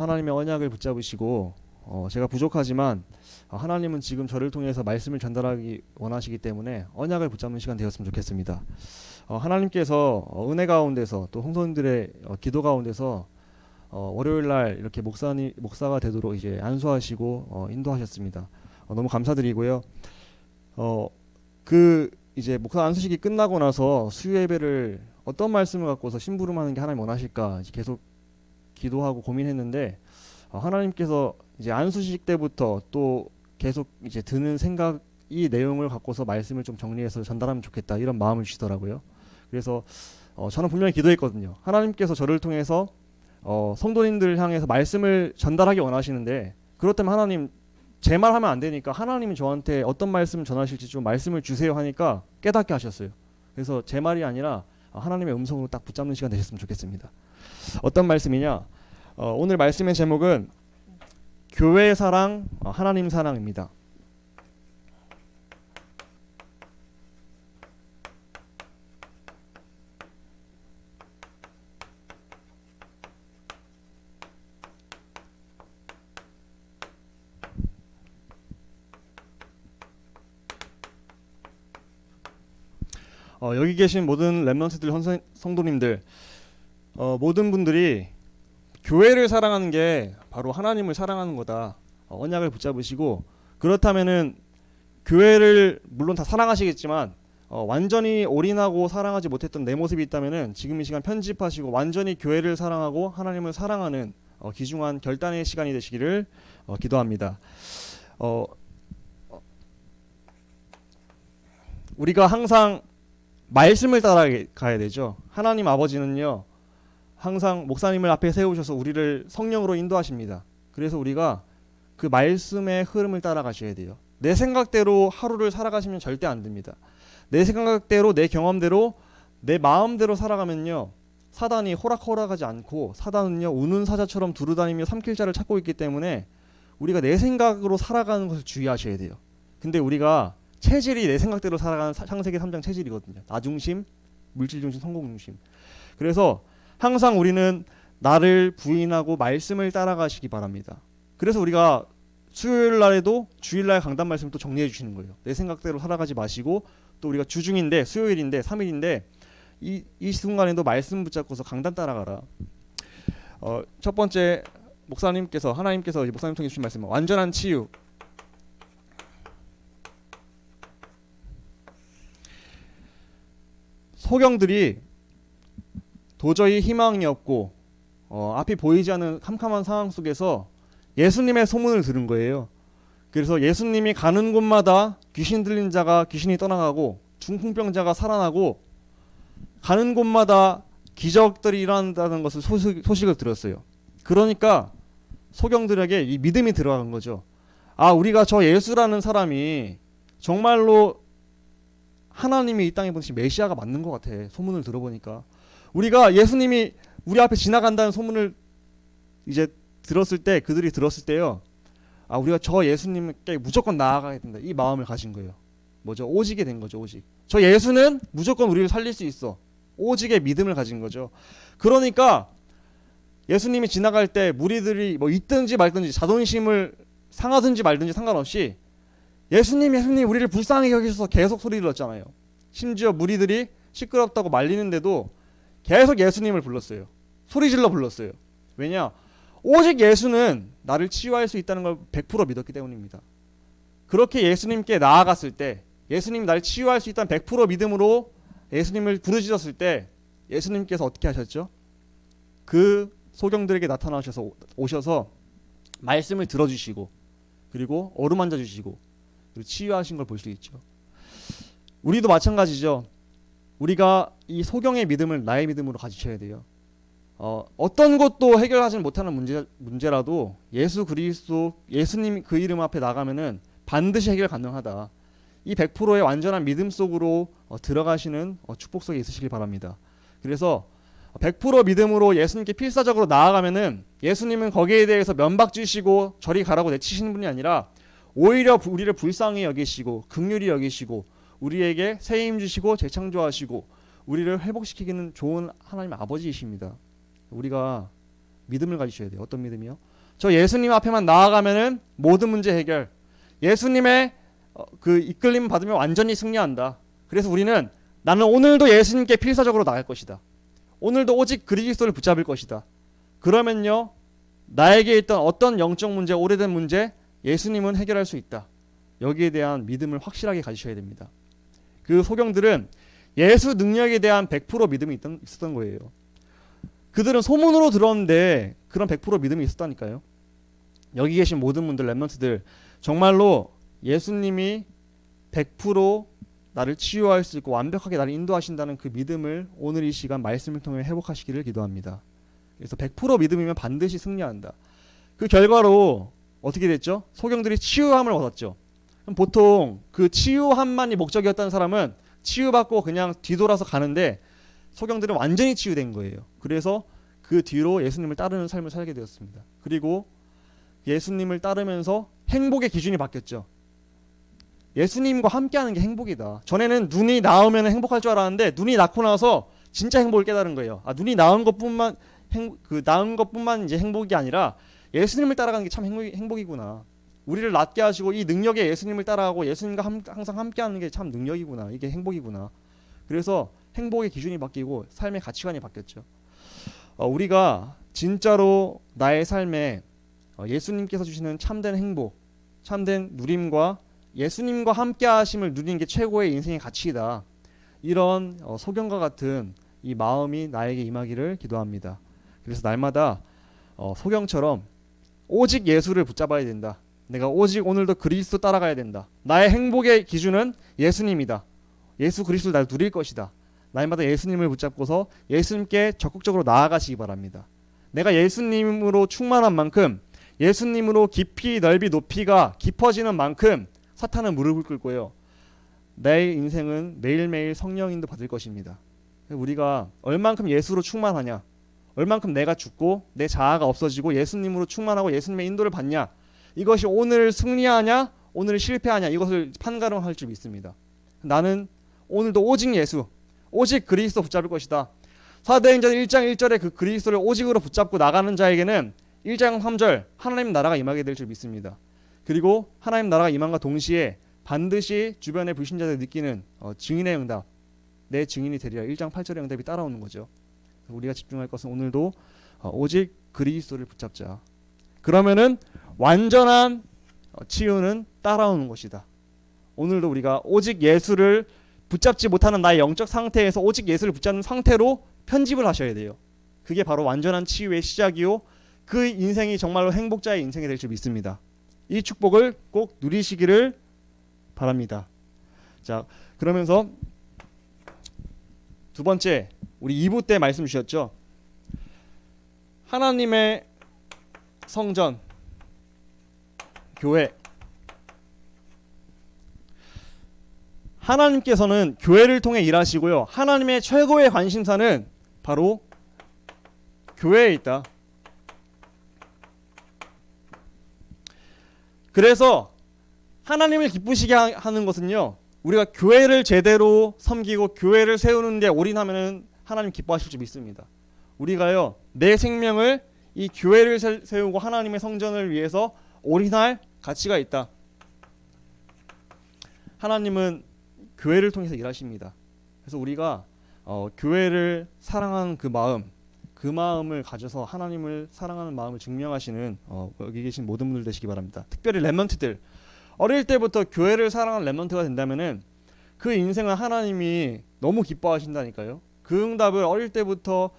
하나님의 언약을 붙잡으시고 제가 부족하지만 하나님은 지금 저를 통해서 말씀을 전달하기 원하시기 때문에 언약을 붙잡는 시간 되었으면 좋겠습니다. 하나님께서 은혜 가운데서 또 성도님들의 기도 가운데서 월요일 날 이렇게 목사가 되도록 이제 안수하시고 인도하셨습니다. 너무 감사드리고요. 그 이제 목사 안수식이 끝나고 나서 수요 예배를 어떤 말씀을 갖고서 심부름하는 게 하나님 원하실까 이제 계속 기도하고 고민했는데 하나님께서 이제 안수식 때부터 또 계속 이제 드는 생각 이 내용을 갖고서 말씀을 좀 정리해서 전달하면 좋겠다 이런 마음을 주시더라고요. 그래서 저는 분명히 기도했거든요. 하나님께서 저를 통해서 성도님들 향해서 말씀을 전달하기 원하시는데 그렇다면 하나님 제 말 하면 안 되니까 하나님이 저한테 어떤 말씀 전하실지 좀 말씀을 주세요 하니까 깨닫게 하셨어요. 그래서 제 말이 아니라 하나님의 음성으로 딱 붙잡는 시간 되셨으면 좋겠습니다. 어떤 말씀이냐? 오늘 말씀의 제목은 교회 사랑, 하나님 사랑입니다. 여기 계신 모든 렘넌트들 성도님들 모든 분들이 교회를 사랑하는 게 바로 하나님을 사랑하는 거다. 언약을 붙잡으시고 그렇다면은 교회를 물론 다 사랑하시겠지만 완전히 올인하고 사랑하지 못했던 내 모습이 있다면은 지금 이 시간 편집하시고 완전히 교회를 사랑하고 하나님을 사랑하는 귀중한 결단의 시간이 되시기를 기도합니다. 우리가 항상 말씀을 따라가야 되죠. 하나님 아버지는요 항상 목사님을 앞에 세우셔서 우리를 성령으로 인도하십니다. 그래서 우리가 그 말씀의 흐름을 따라가셔야 돼요. 내 생각대로 하루를 살아가시면 절대 안 됩니다. 내 생각대로 내 경험대로 내 마음대로 살아가면요 사단이 호락호락하지 않고 사단은요 우는 사자처럼 두루다니며 삼킬 자를 찾고 있기 때문에 우리가 내 생각으로 살아가는 것을 주의하셔야 돼요. 근데 우리가 체질이 내 생각대로 살아가는 창세기 3장 체질이거든요. 나 중심, 물질 중심, 성공 중심. 그래서 항상 우리는 나를 부인하고 말씀을 따라가시기 바랍니다. 그래서 우리가 수요일 날에도 주일날 강단 말씀을 또 정리해 주시는 거예요. 내 생각대로 살아가지 마시고 또 우리가 주중인데 수요일인데 3일인데 이 순간에도 말씀 붙잡고서 강단 따라가라. 첫 번째 목사님께서 하나님께서 목사님 통해 주신 말씀은 완전한 치유. 소경들이 도저히 희망이 없고 앞이 보이지 않는 캄캄한 상황 속에서 예수님의 소문을 들은 거예요. 그래서 예수님이 가는 곳마다 귀신 들린 자가 귀신이 떠나가고 중풍병자가 살아나고 가는 곳마다 기적들이 일어난다는 것을 소식을 들었어요. 그러니까 소경들에게 이 믿음이 들어간 거죠. 우리가 저 예수라는 사람이 정말로 하나님이 이 땅에 보내신 메시아가 맞는 것 같아. 소문을 들어보니까 우리가 예수님이 우리 앞에 지나간다는 소문을 이제 들었을 때 그들이 들었을 때요 우리가 저 예수님께 무조건 나아가야 된다 이 마음을 가진 거예요. 뭐죠? 오직이 된 거죠. 오직 저 예수는 무조건 우리를 살릴 수 있어. 오직의 믿음을 가진 거죠. 그러니까 예수님이 지나갈 때 무리들이 뭐 있든지 말든지 자존심을 상하든지 말든지 상관없이 예수님 우리를 불쌍히 여기셔서 계속 소리를 질렀잖아요. 심지어 무리들이 시끄럽다고 말리는데도 계속 예수님을 불렀어요. 소리질러 불렀어요. 왜냐? 오직 예수는 나를 치유할 수 있다는 걸 100% 믿었기 때문입니다. 그렇게 예수님께 나아갔을 때 예수님이 나를 치유할 수 있다는 100% 믿음으로 예수님을 부르짖었을 때 예수님께서 어떻게 하셨죠? 그 소경들에게 오셔서 말씀을 들어주시고 그리고 어루만져 주시고 그리고 치유하신 걸 볼 수 있죠. 우리도 마찬가지죠. 우리가 이 소경의 믿음을 나의 믿음으로 가지셔야 돼요. 어떤 것도 해결하지 못하는 문제라도 예수 그리스도 예수님 그 이름 앞에 나가면은 반드시 해결 가능하다. 이 100%의 완전한 믿음 속으로 들어가시는 축복 속에 있으시길 바랍니다. 그래서 100% 믿음으로 예수님께 필사적으로 나아가면은 예수님은 거기에 대해서 면박 주시고 저리 가라고 내치시는 분이 아니라 오히려 우리를 불쌍히 여기시고 긍휼히 여기시고 우리에게 새 힘 주시고 재창조하시고 우리를 회복시키기는 좋은 하나님 아버지이십니다. 우리가 믿음을 가지셔야 돼요. 어떤 믿음이요? 저 예수님 앞에만 나아가면은 모든 문제 해결. 예수님의 그 이끌림 받으면 완전히 승리한다. 그래서 우리는 나는 오늘도 예수님께 필사적으로 나갈 것이다. 오늘도 오직 그리스도를 붙잡을 것이다. 그러면요, 나에게 있던 어떤 영적 문제, 오래된 문제, 예수님은 해결할 수 있다. 여기에 대한 믿음을 확실하게 가지셔야 됩니다. 그 소경들은 예수 능력에 대한 100% 믿음이 있었던 거예요. 그들은 소문으로 들었는데 그런 100% 믿음이 있었다니까요. 여기 계신 모든 분들, 렘넌트들, 정말로 예수님이 100% 나를 치유할 수 있고 완벽하게 나를 인도하신다는 그 믿음을 오늘 이 시간 말씀을 통해 회복하시기를 기도합니다. 그래서 100% 믿음이면 반드시 승리한다. 그 결과로 어떻게 됐죠? 소경들이 치유함을 얻었죠. 그럼 보통 그 치유함만이 목적이었다는 사람은 치유받고 그냥 뒤돌아서 가는데 소경들은 완전히 치유된 거예요. 그래서 그 뒤로 예수님을 따르는 삶을 살게 되었습니다. 그리고 예수님을 따르면서 행복의 기준이 바뀌었죠. 예수님과 함께하는 게 행복이다. 전에는 눈이 나오면 행복할 줄 알았는데 눈이 낳고 나서 진짜 행복을 깨달은 거예요. 눈이 나은 것뿐만 나은 것뿐만 이제 행복이 아니라 예수님을 따라가는 게 참 행복이구나. 우리를 낫게 하시고 이 능력에 예수님을 따라가고 예수님과 항상 함께하는 게 참 능력이구나. 이게 행복이구나. 그래서 행복의 기준이 바뀌고 삶의 가치관이 바뀌었죠. 우리가 진짜로 나의 삶에 예수님께서 주시는 참된 행복, 참된 누림과 예수님과 함께 하심을 누리는 게 최고의 인생의 가치이다. 이런 소경과 같은 이 마음이 나에게 임하기를 기도합니다. 그래서 날마다 소경처럼 오직 예수를 붙잡아야 된다. 내가 오직 오늘도 그리스도 따라가야 된다. 나의 행복의 기준은 예수님이다. 예수 그리스도를 날 누릴 것이다. 날마다 예수님을 붙잡고서 예수님께 적극적으로 나아가시기 바랍니다. 내가 예수님으로 충만한 만큼, 예수님으로 깊이 넓이 높이가 깊어지는 만큼 사탄은 무릎을 꿇고요. 내 인생은 매일매일 성령인도 받을 것입니다. 우리가 얼만큼 예수로 충만하냐, 얼만큼 내가 죽고 내 자아가 없어지고 예수님으로 충만하고 예수님의 인도를 받냐, 이것이 오늘 승리하냐 오늘 실패하냐, 이것을 판가름할 줄 믿습니다. 나는 오늘도 오직 예수, 오직 그리스도 붙잡을 것이다. 사도행전 1장 1절에 그 그리스도를 오직으로 붙잡고 나가는 자에게는 1장 3절 하나님 나라가 임하게 될 줄 믿습니다. 그리고 하나님 나라가 임함과 동시에 반드시 주변의 불신자들이 느끼는 증인의 응답, 내 증인이 되리라, 1장 8절의 응답이 따라오는 거죠. 우리가 집중할 것은 오늘도 오직 그리스도를 붙잡자. 그러면은 완전한 치유는 따라오는 것이다. 오늘도 우리가 오직 예수를 붙잡지 못하는 나의 영적 상태에서 오직 예수를 붙잡는 상태로 편집을 하셔야 돼요. 그게 바로 완전한 치유의 시작이요, 그 인생이 정말로 행복자의 인생이 될 줄 믿습니다. 이 축복을 꼭 누리시기를 바랍니다. 자, 그러면서 두 번째, 우리 2부 때 말씀 주셨죠. 하나님의 성전, 교회. 하나님께서는 교회를 통해 일하시고요. 하나님의 최고의 관심사는 바로 교회에 있다. 그래서 하나님을 기쁘시게 하는 것은요, 우리가 교회를 제대로 섬기고 교회를 세우는 데 올인하면 하나님 기뻐하실 줄 믿습니다. 우리가요, 내 생명을 이 교회를 세우고 하나님의 성전을 위해서 올인할 가치가 있다. 하나님은 교회를 통해서 일하십니다. 그래서 우리가 교회를 사랑하는 그 마음을 가져서 하나님을 사랑하는 마음을 증명하시는 여기 계신 모든 분들 되시기 바랍니다. 특별히 렘넌트들, 어릴 때부터 교회를 사랑하는 렘넌트가 된다면은 그 인생은 하나님이 너무 기뻐하신다니까요. 그 응답을 어릴 때부터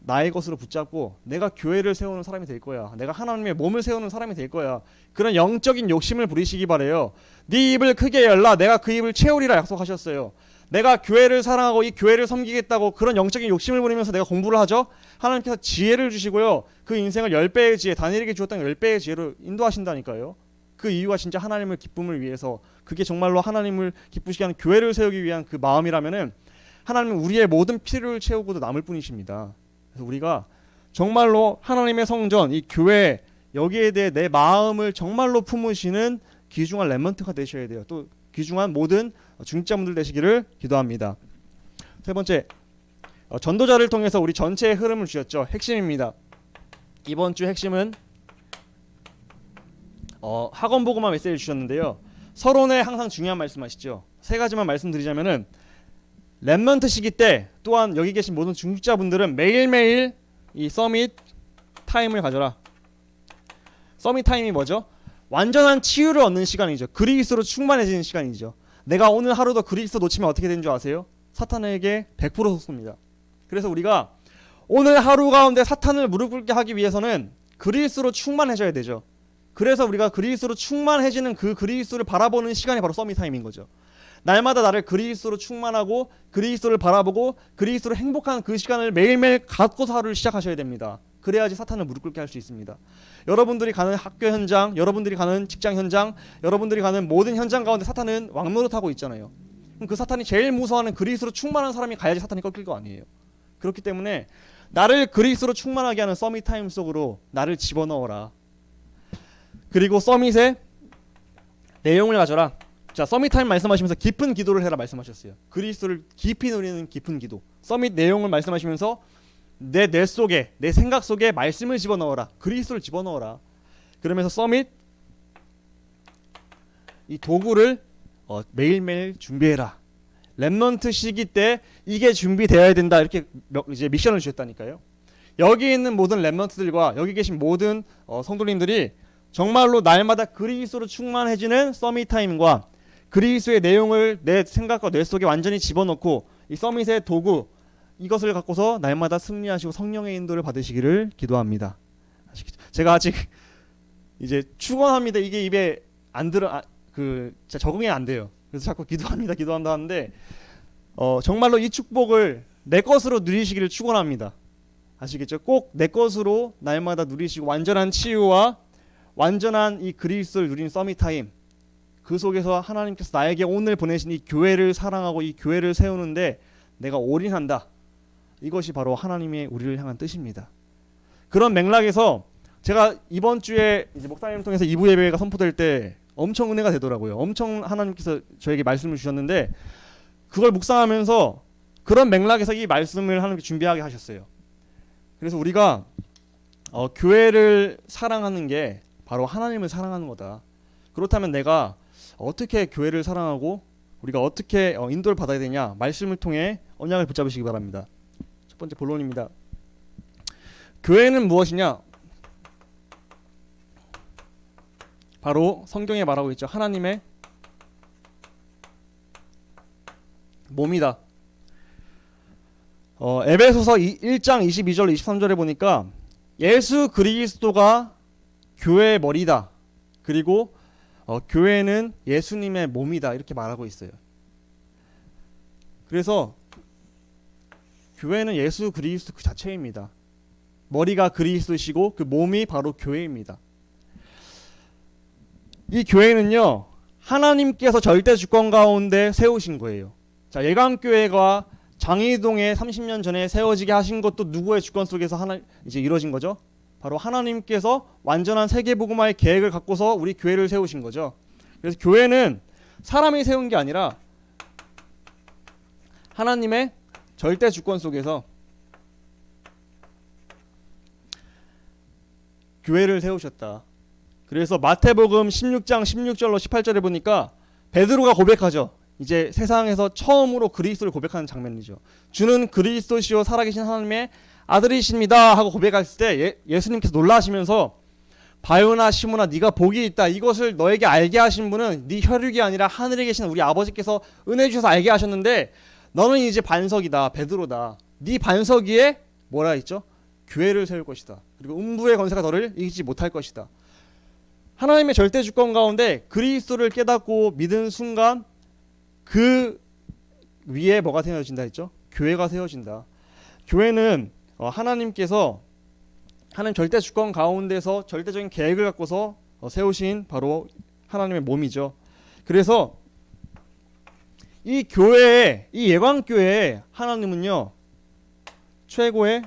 나의 것으로 붙잡고 내가 교회를 세우는 사람이 될 거야, 내가 하나님의 몸을 세우는 사람이 될 거야, 그런 영적인 욕심을 부리시기 바래요. 네 입을 크게 열라, 내가 그 입을 채우리라 약속하셨어요. 내가 교회를 사랑하고 이 교회를 섬기겠다고 그런 영적인 욕심을 부리면서 내가 공부를 하죠. 하나님께서 지혜를 주시고요, 그 인생을 10배의 지혜, 다니엘에게 주었던 10배의 지혜로 인도하신다니까요. 그 이유가 진짜 하나님을 기쁨을 위해서, 그게 정말로 하나님을 기쁘시게 하는 교회를 세우기 위한 그 마음이라면은 하나님은 우리의 모든 필요를 채우고도 남을 뿐이십니다. 그래서 우리가 정말로 하나님의 성전, 이 교회, 여기에 대해 내 마음을 정말로 품으시는 귀중한 렘넌트가 되셔야 돼요. 또 귀중한 모든 중직자분들 되시기를 기도합니다. 세 번째, 전도자를 통해서 우리 전체의 흐름을 주셨죠. 핵심입니다. 이번 주 핵심은 학원 보고만 메시지를 주셨는데요. 서론에 항상 중요한 말씀하시죠. 세 가지만 말씀드리자면은 렘넌트 시기 때 또한 여기 계신 모든 중직자분들은 매일매일 이 서밋 타임을 가져라. 서밋 타임이 뭐죠? 완전한 치유를 얻는 시간이죠. 그리스도로 충만해지는 시간이죠. 내가 오늘 하루도 그리스도 놓치면 어떻게 되는 줄 아세요? 사탄에게 100% 속습니다. 그래서 우리가 오늘 하루 가운데 사탄을 무릎 꿇게 하기 위해서는 그리스도로 충만해져야 되죠. 그래서 우리가 그리스도로 충만해지는 그 그리스도를 바라보는 시간이 바로 서밋 타임인 거죠. 날마다 나를 그리스도로 충만하고 그리스도를 바라보고 그리스도로 행복한 그 시간을 매일매일 갖고서 하루를 시작하셔야 됩니다. 그래야지 사탄을 무릎 꿇게 할 수 있습니다. 여러분들이 가는 학교 현장, 여러분들이 가는 직장 현장, 여러분들이 가는 모든 현장 가운데 사탄은 왕노릇하고 있잖아요. 그럼 그 사탄이 제일 무서워하는 그리스도로 충만한 사람이 가야지 사탄이 꺾일 거 아니에요. 그렇기 때문에 나를 그리스도로 충만하게 하는 서밋 타임 속으로 나를 집어넣어라. 그리고 서밋의 내용을 가져라. 자, 서밋 타임 말씀하시면서 깊은 기도를 해라 말씀하셨어요. 그리스도를 깊이 누리는 깊은 기도. 서밋 내용을 말씀하시면서 내 뇌 속에, 내 생각 속에 말씀을 집어넣어라. 그리스도를 집어넣어라. 그러면서 서밋 이 도구를 매일매일 준비해라. 렘넌트 시기 때 이게 준비되어야 된다. 이렇게 이제 미션을 주셨다니까요. 여기 있는 모든 렘넌트들과 여기 계신 모든 성도님들이 정말로 날마다 그리스도로 충만해지는 서밋 타임과 그리스도의 내용을 내 생각과 뇌 속에 완전히 집어넣고 이 서밋의 도구 이것을 갖고서 날마다 승리하시고 성령의 인도를 받으시기를 기도합니다. 아시겠죠? 제가 아직 이제 축원합니다. 이게 입에 안 들어 진짜 적응이 안 돼요. 그래서 자꾸 기도합니다. 기도한다 하는데 정말로 이 축복을 내 것으로 누리시기를 축원합니다. 아시겠죠? 꼭 내 것으로 날마다 누리시고 완전한 치유와 완전한 이 그리스도를 누리는 서밋 타임 그 속에서 하나님께서 나에게 오늘 보내신 이 교회를 사랑하고 이 교회를 세우는데 내가 올인한다. 이것이 바로 하나님의 우리를 향한 뜻입니다. 그런 맥락에서 제가 이번 주에 이제 목사님을 통해서 2부 예배가 선포될 때 엄청 은혜가 되더라고요. 엄청 하나님께서 저에게 말씀을 주셨는데 그걸 묵상하면서 그런 맥락에서 이 말씀을 하나님께 준비하게 하셨어요. 그래서 우리가 교회를 사랑하는 게 바로 하나님을 사랑하는 거다. 그렇다면 내가 어떻게 교회를 사랑하고 우리가 어떻게 인도를 받아야 되냐 말씀을 통해 언약을 붙잡으시기 바랍니다. 첫 번째 본론입니다. 교회는 무엇이냐? 바로 성경에 말하고 있죠. 하나님의 몸이다. 에베소서 1장 22절 23절에 보니까 예수 그리스도가 교회의 머리다. 그리고 교회는 예수님의 몸이다. 이렇게 말하고 있어요. 그래서 교회는 예수 그리스도 그 자체입니다. 머리가 그리스도시고 그 몸이 바로 교회입니다. 이 교회는요. 하나님께서 절대 주권 가운데 세우신 거예요. 자, 예강교회가 장이동에 30년 전에 세워지게 하신 것도 누구의 주권 속에서 이제 이루어진 거죠? 바로 하나님께서 완전한 세계복음화의 계획을 갖고서 우리 교회를 세우신 거죠. 그래서 교회는 사람이 세운 게 아니라 하나님의 절대 주권 속에서 교회를 세우셨다. 그래서 마태복음 16장 16절로 18절에 보니까 베드로가 고백하죠. 이제 세상에서 처음으로 그리스도를 고백하는 장면이죠. 주는 그리스도시요 살아계신 하나님의 아들이십니다 하고 고백했을 때 예수님께서 놀라시면서 바요나 시몬아 네가 복이 있다. 이것을 너에게 알게 하신 분은 네 혈육이 아니라 하늘에 계신 우리 아버지께서 은혜 주셔서 알게 하셨는데 너는 이제 반석이다. 베드로다. 네 반석 위에 뭐라 했죠? 교회를 세울 것이다. 그리고 음부의 권세가 너를 이기지 못할 것이다. 하나님의 절대 주권 가운데 그리스도를 깨닫고 믿은 순간 그 위에 뭐가 세워진다 했죠? 교회가 세워진다. 교회는 하나님께서 하나님 절대 주권 가운데서 절대적인 계획을 갖고서 세우신 바로 하나님의 몸이죠. 그래서 이 교회에 이 예광교회에 하나님은요 최고의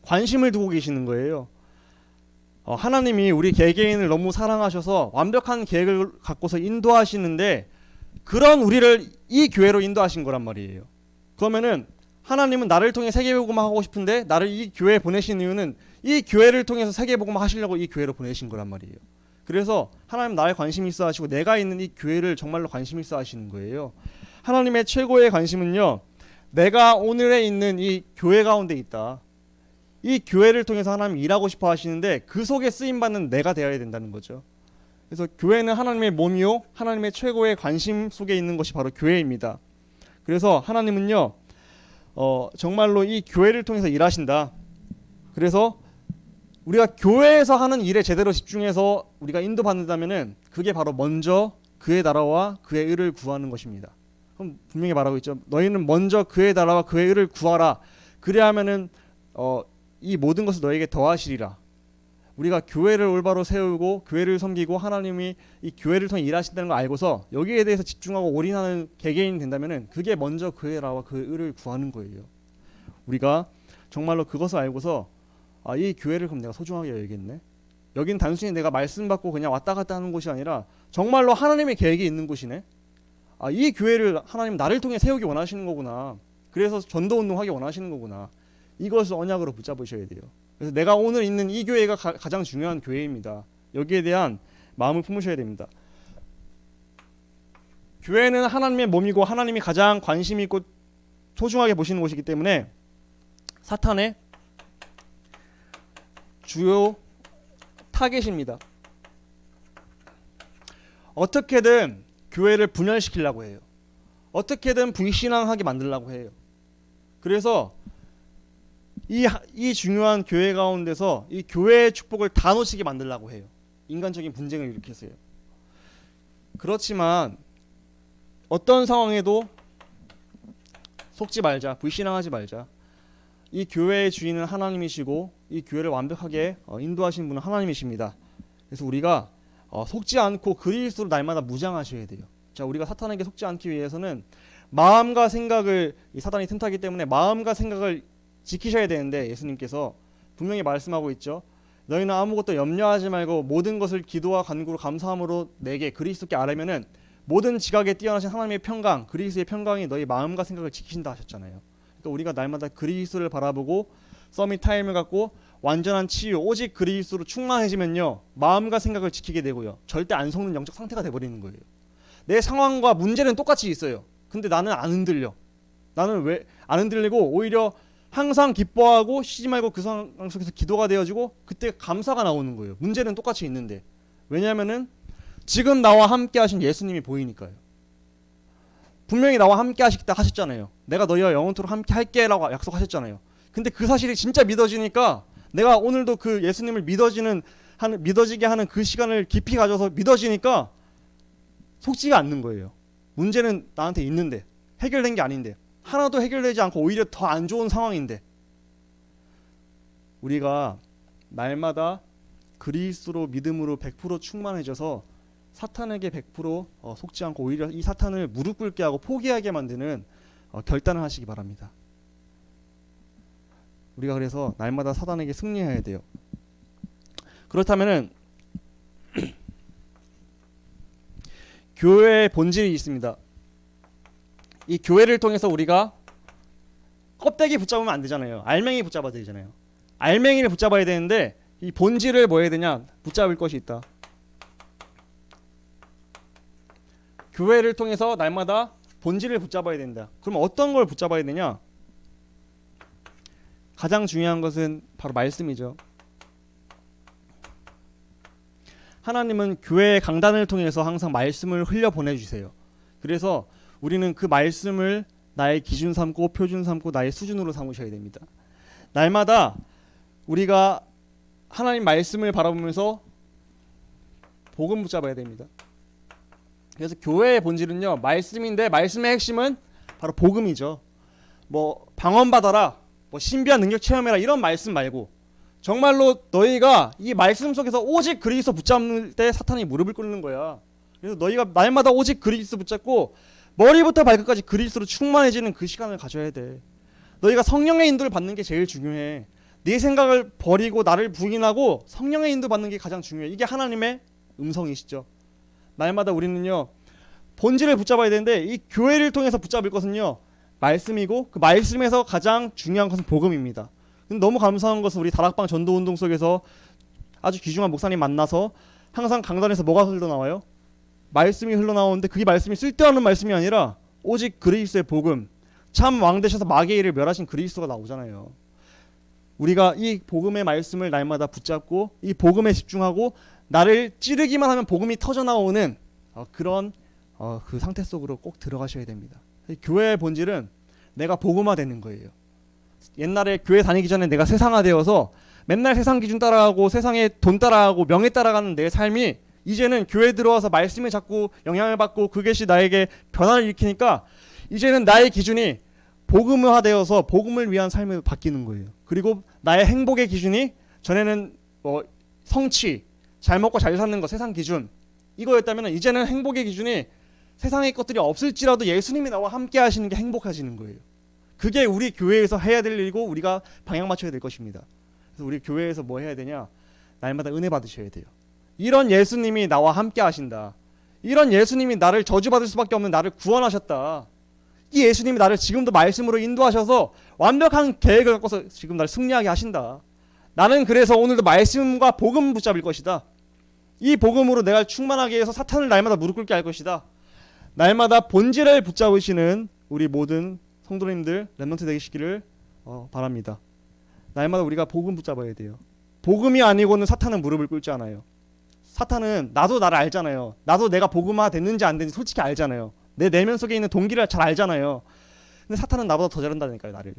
관심을 두고 계시는 거예요. 하나님이 우리 개개인을 너무 사랑하셔서 완벽한 계획을 갖고서 인도하시는데 그런 우리를 이 교회로 인도하신 거란 말이에요. 그러면은 하나님은 나를 통해 세계복음화 하고 싶은데 나를 이 교회에 보내신 이유는 이 교회를 통해서 세계복음화 하시려고 이 교회로 보내신 거란 말이에요. 그래서 하나님 나에 관심 있어 하시고 내가 있는 이 교회를 정말로 관심 있어 하시는 거예요. 하나님의 최고의 관심은요, 내가 오늘에 있는 이 교회 가운데 있다. 이 교회를 통해서 하나님 일하고 싶어 하시는데 그 속에 쓰임받는 내가 되어야 된다는 거죠. 그래서 교회는 하나님의 몸이요, 하나님의 최고의 관심 속에 있는 것이 바로 교회입니다. 그래서 하나님은요, 정말로 이 교회를 통해서 일하신다. 그래서 우리가 교회에서 하는 일에 제대로 집중해서 우리가 인도받는다면은 그게 바로 먼저 그의 나라와 그의 의를 구하는 것입니다. 그럼 분명히 말하고 있죠. 너희는 먼저 그의 나라와 그의 의를 구하라. 그래야면은 이 모든 것을 너에게 더하시리라. 우리가 교회를 올바로 세우고 교회를 섬기고 하나님이 이 교회를 통해 일하신다는 걸 알고서 여기에 대해서 집중하고 올인하는 개개인이 된다면은 그게 먼저 그의 나라와 그의 의를 구하는 거예요. 우리가 정말로 그것을 알고서 이 교회를 그럼 내가 소중하게 여기겠네. 여긴 단순히 내가 말씀 받고 그냥 왔다 갔다 하는 곳이 아니라 정말로 하나님의 계획이 있는 곳이네. 이 교회를 하나님 나를 통해 세우기 원하시는 거구나. 그래서 전도운동하기 원하시는 거구나. 이것을 언약으로 붙잡으셔야 돼요. 그래서 내가 오늘 있는 이 교회가 가장 중요한 교회입니다. 여기에 대한 마음을 품으셔야 됩니다. 교회는 하나님의 몸이고 하나님이 가장 관심 있고 소중하게 보시는 곳이기 때문에 사탄의 주요 타겟입니다. 어떻게든 교회를 분열시키려고 해요. 어떻게든 불신앙하게 만들려고 해요. 그래서 이 중요한 교회 가운데서 이 교회의 축복을 다 놓치게 만들려고 해요. 인간적인 분쟁을 일으켜서요. 그렇지만 어떤 상황에도 속지 말자, 불신앙하지 말자. 이 교회의 주인은 하나님이시고 이 교회를 완벽하게 인도하시는 분은 하나님이십니다. 그래서 우리가 속지 않고 그리스도로 날마다 무장하셔야 돼요. 자, 우리가 사탄에게 속지 않기 위해서는 마음과 생각을, 이 사단이 틈타기 때문에 마음과 생각을 지키셔야 되는데 예수님께서 분명히 말씀하고 있죠. 너희는 아무것도 염려하지 말고 모든 것을 기도와 간구로 감사함으로 내게 그리스도께 아뢰면은 모든 지각에 뛰어나신 하나님의 평강, 그리스도의 평강이 너희 마음과 생각을 지키신다 하셨잖아요. 그러니까 우리가 날마다 그리스도를 바라보고 서밋 타임을 갖고 완전한 치유, 오직 그리스도로 충만해지면요, 마음과 생각을 지키게 되고요, 절대 안 속는 영적 상태가 돼버리는 거예요. 내 상황과 문제는 똑같이 있어요. 근데 나는 안 흔들려. 나는 왜 안 흔들리고 오히려 항상 기뻐하고 쉬지 말고 그 상황 속에서 기도가 되어지고 그때 감사가 나오는 거예요. 문제는 똑같이 있는데. 왜냐하면은 지금 나와 함께 하신 예수님이 보이니까요. 분명히 나와 함께 하시겠다 하셨잖아요. 내가 너희와 영원토록 함께 할게 라고 약속하셨잖아요. 근데 그 사실이 진짜 믿어지니까 내가 오늘도 그 예수님을 믿어지게 하는 그 시간을 깊이 가져서 믿어지니까 속지가 않는 거예요. 문제는 나한테 있는데 해결된 게 아닌데 하나도 해결되지 않고 오히려 더 안 좋은 상황인데 우리가 날마다 그리스도로 믿음으로 100% 충만해져서 사탄에게 100% 속지 않고 오히려 이 사탄을 무릎 꿇게 하고 포기하게 만드는 결단을 하시기 바랍니다. 우리가 그래서 날마다 사탄에게 승리해야 돼요. 그렇다면은 교회의 본질이 있습니다. 이 교회를 통해서 우리가 껍데기 붙잡으면 안 되잖아요. 알맹이 붙잡아야 되잖아요. 알맹이를 붙잡아야 되는데 이 본질을 뭐 해야 되냐? 붙잡을 것이 있다. 교회를 통해서 날마다 본질을 붙잡아야 된다. 그럼 어떤 걸 붙잡아야 되냐? 가장 중요한 것은 바로 말씀이죠. 하나님은 교회의 강단을 통해서 항상 말씀을 흘려 보내주세요. 그래서 우리는 그 말씀을 나의 기준 삼고 표준 삼고 나의 수준으로 삼으셔야 됩니다. 날마다 우리가 하나님 말씀을 바라보면서 복음 붙잡아야 됩니다. 그래서 교회의 본질은요, 말씀인데 말씀의 핵심은 바로 복음이죠. 뭐 방언받아라, 뭐 신비한 능력 체험해라 이런 말씀 말고 정말로 너희가 이 말씀 속에서 오직 그리스도 붙잡는 때 사탄이 무릎을 꿇는 거야. 그래서 너희가 날마다 오직 그리스도 붙잡고 머리부터 발끝까지 그리스도로 충만해지는 그 시간을 가져야 돼. 너희가 성령의 인도를 받는 게 제일 중요해. 네 생각을 버리고 나를 부인하고 성령의 인도 받는 게 가장 중요해. 이게 하나님의 음성이시죠. 날마다 우리는요, 본질을 붙잡아야 되는데 이 교회를 통해서 붙잡을 것은요, 말씀이고 그 말씀에서 가장 중요한 것은 복음입니다. 너무 감사한 것은 우리 다락방 전도운동 속에서 아주 귀중한 목사님 만나서 항상 강단에서 뭐가 흘러나와요? 말씀이 흘러나오는데 그게 말씀이 쓸데없는 말씀이 아니라 오직 그리스도의 복음, 참 왕 되셔서 마귀의 일을 멸하신 그리스도가 나오잖아요. 우리가 이 복음의 말씀을 날마다 붙잡고 이 복음에 집중하고 나를 찌르기만 하면 복음이 터져나오는 그런 그 상태 속으로 꼭 들어가셔야 됩니다. 교회의 본질은 내가 복음화되는 거예요. 옛날에 교회 다니기 전에 내가 세상화되어서 맨날 세상 기준 따라가고 세상의 돈 따라가고 명예 따라가는 내 삶이 이제는 교회 들어와서 말씀에 자꾸 영향을 받고 그것이 나에게 변화를 일으키니까 이제는 나의 기준이 복음화되어서 복음을 위한 삶을 바뀌는 거예요. 그리고 나의 행복의 기준이 전에는 성취, 잘 먹고 잘 사는 거 세상 기준 이거였다면 이제는 행복의 기준이 세상의 것들이 없을지라도 예수님이 나와 함께 하시는 게 행복해지는 거예요. 그게 우리 교회에서 해야 될 일이고 우리가 방향 맞춰야 될 것입니다. 그래서 우리 교회에서 뭐 해야 되냐? 날마다 은혜 받으셔야 돼요. 이런 예수님이 나와 함께 하신다. 이런 예수님이 나를 저주받을 수밖에 없는 나를 구원하셨다. 이 예수님이 나를 지금도 말씀으로 인도하셔서 완벽한 계획을 갖고서 지금 나를 승리하게 하신다. 나는 그래서 오늘도 말씀과 복음 붙잡을 것이다. 이 복음으로 내가 충만하게 해서 사탄을 날마다 무릎 꿇게 할 것이다. 날마다 본질을 붙잡으시는 우리 모든 성도님들 렘넌트 되시기를 바랍니다. 날마다 우리가 복음 붙잡아야 돼요. 복음이 아니고는 사탄은 무릎을 꿇지 않아요. 사탄은 나도 나를 알잖아요. 나도 내가 복음화 됐는지 안 됐는지 솔직히 알잖아요. 내 내면 속에 있는 동기를 잘 알잖아요. 근데 사탄은 나보다 더 잘한다니까요, 나를요.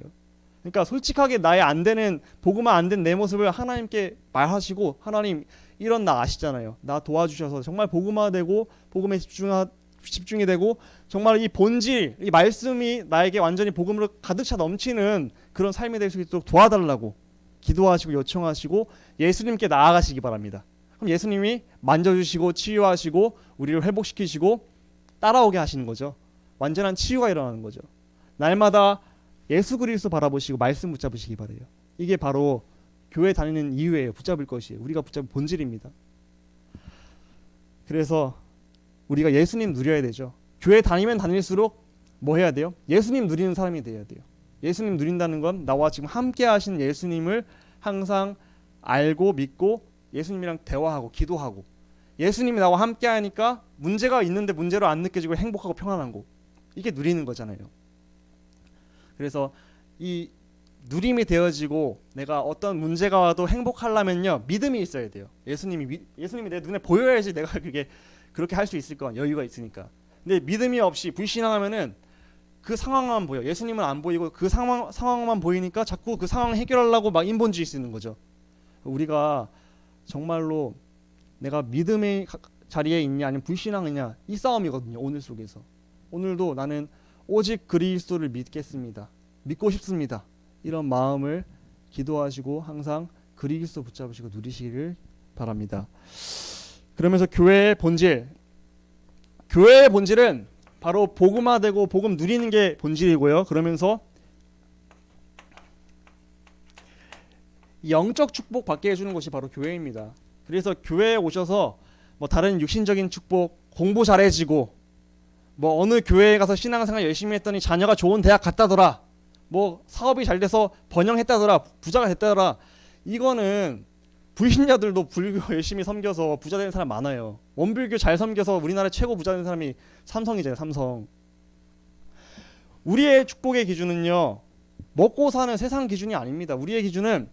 그러니까 솔직하게 나의 안 되는 복음화 안 된 내 모습을 하나님께 말하시고 하나님 이런 나 아시잖아요. 나 도와주셔서 정말 복음화되고 복음에 집중이 되고 정말 이 본질, 이 말씀이 나에게 완전히 복음으로 가득 차 넘치는 그런 삶이 될 수 있도록 도와달라고 기도하시고 요청하시고 예수님께 나아가시기 바랍니다. 그럼 예수님이 만져주시고 치유하시고 우리를 회복시키시고 따라오게 하시는 거죠. 완전한 치유가 일어나는 거죠. 날마다 예수 그리스도 바라보시고 말씀 붙잡으시기 바래요. 이게 바로 교회 다니는 이유예요. 붙잡을 것이에요. 우리가 붙잡을 본질입니다. 그래서 우리가 예수님 누려야 되죠. 교회 다니면 다닐수록 뭐 해야 돼요? 예수님 누리는 사람이 돼야 돼요. 예수님 누린다는 건 나와 지금 함께 하신 예수님을 항상 알고 믿고 예수님이랑 대화하고 기도하고 예수님이 나와 함께 하니까 문제가 있는데 문제로 안 느껴지고 행복하고 평안한 거 이게 누리는 거잖아요. 그래서 이 누림이 되어지고 내가 어떤 문제가 와도 행복하려면요 믿음이 있어야 돼요. 예수님이 내 눈에 보여야지 내가 그렇게 할 수 있을 거 여유가 있으니까. 근데 믿음이 없이 불신앙하면은 그 상황만 보여. 예수님은 안 보이고 그 상황만 보이니까 자꾸 그 상황 해결하려고 막 인본주의 쓰는 거죠. 우리가 정말로 내가 믿음의 자리에 있냐 아니면 불신앙이냐 이 싸움이거든요. 오늘 속에서. 오늘도 나는 오직 그리스도를 믿겠습니다. 믿고 싶습니다. 이런 마음을 기도하시고 항상 그리스도 붙잡으시고 누리시기를 바랍니다. 그러면서 교회의 본질은 바로 복음화되고 복음 누리는 게 본질이고요. 그러면서 영적 축복 받게 해주는 것이 바로 교회입니다. 그래서 교회에 오셔서 뭐 다른 육신적인 축복, 공부 잘해지고 뭐 어느 교회에 가서 신앙생활 열심히 했더니 자녀가 좋은 대학 갔다더라, 뭐 사업이 잘 돼서 번영했다더라, 부자가 됐다더라. 이거는 불신자들도 불교 열심히 섬겨서 부자 되는 사람 많아요. 원불교 잘 섬겨서 우리나라 최고 부자 된 사람이 삼성이잖아요. 삼성. 우리의 축복의 기준은요 먹고 사는 세상 기준이 아닙니다. 우리의 기준은